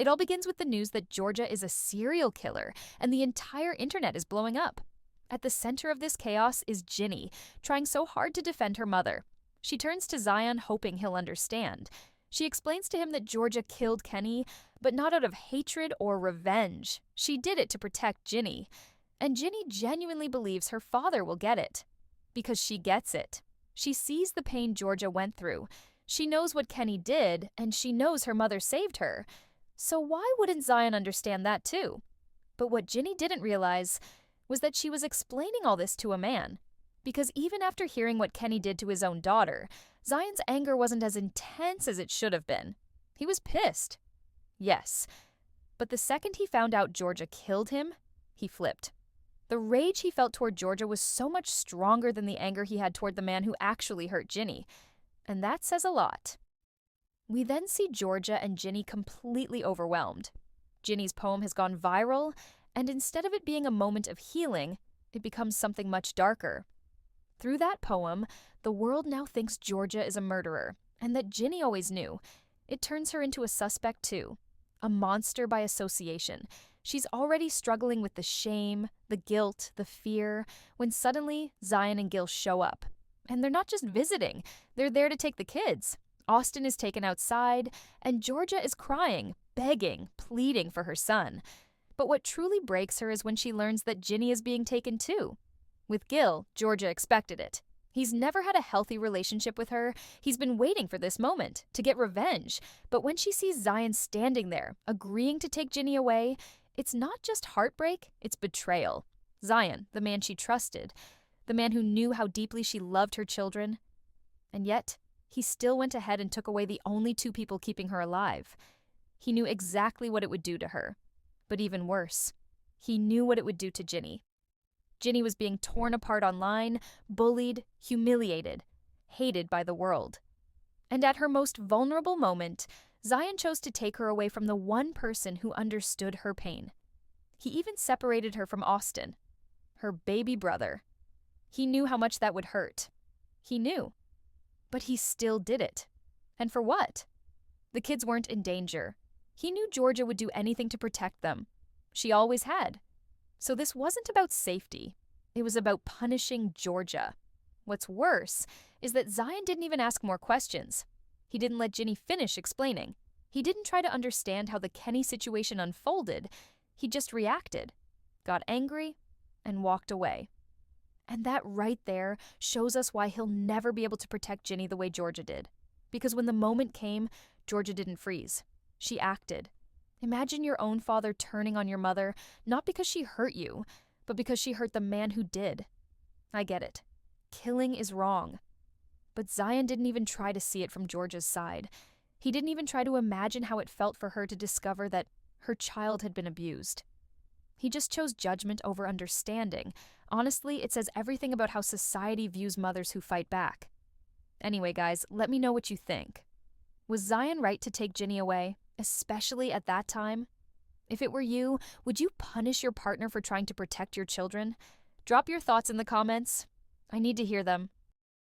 It all begins with the news that Georgia is a serial killer, and the entire internet is blowing up. At the center of this chaos is Ginny, trying so hard to defend her mother. She turns to Zion, hoping he'll understand. She explains to him that Georgia killed Kenny, but not out of hatred or revenge. She did it to protect Ginny. And Ginny genuinely believes her father will get it. Because she gets it. She sees the pain Georgia went through. She knows what Kenny did, and she knows her mother saved her. So why wouldn't Zion understand that too? But what Ginny didn't realize was that she was explaining all this to a man. Because even after hearing what Kenny did to his own daughter, Zion's anger wasn't as intense as it should have been. He was pissed. Yes. But the second he found out Georgia killed him, he flipped. The rage he felt toward Georgia was so much stronger than the anger he had toward the man who actually hurt Ginny. And that says a lot. We then see Georgia and Ginny completely overwhelmed. Ginny's poem has gone viral, and instead of it being a moment of healing, it becomes something much darker. Through that poem, the world now thinks Georgia is a murderer, and that Ginny always knew. It turns her into a suspect too, a monster by association. She's already struggling with the shame, the guilt, the fear, when suddenly Zion and Gil show up. And they're not just visiting, they're there to take the kids. Austin is taken outside, and Georgia is crying, begging, pleading for her son. But what truly breaks her is when she learns that Ginny is being taken too. With Gil, Georgia expected it. He's never had a healthy relationship with her. He's been waiting for this moment, to get revenge. But when she sees Zion standing there, agreeing to take Ginny away, it's not just heartbreak, it's betrayal. Zion, the man she trusted, the man who knew how deeply she loved her children. And yet, he still went ahead and took away the only two people keeping her alive. He knew exactly what it would do to her. But even worse, he knew what it would do to Ginny. Ginny was being torn apart online, bullied, humiliated, hated by the world. And at her most vulnerable moment, Zion chose to take her away from the one person who understood her pain. He even separated her from Austin, her baby brother. He knew how much that would hurt. He knew. But he still did it. And for what? The kids weren't in danger. He knew Georgia would do anything to protect them. She always had. So this wasn't about safety. It was about punishing Georgia. What's worse is that Zion didn't even ask more questions. He didn't let Ginny finish explaining. He didn't try to understand how the Kenny situation unfolded. He just reacted, got angry, and walked away. And that right there shows us why he'll never be able to protect Ginny the way Georgia did. Because when the moment came, Georgia didn't freeze. She acted. Imagine your own father turning on your mother, not because she hurt you, but because she hurt the man who did. I get it. Killing is wrong. But Zion didn't even try to see it from Georgia's side. He didn't even try to imagine how it felt for her to discover that her child had been abused. He just chose judgment over understanding. Honestly, it says everything about how society views mothers who fight back. Anyway, guys, let me know what you think. Was Zion right to take Ginny away, especially at that time? If it were you, would you punish your partner for trying to protect your children? Drop your thoughts in the comments. I need to hear them.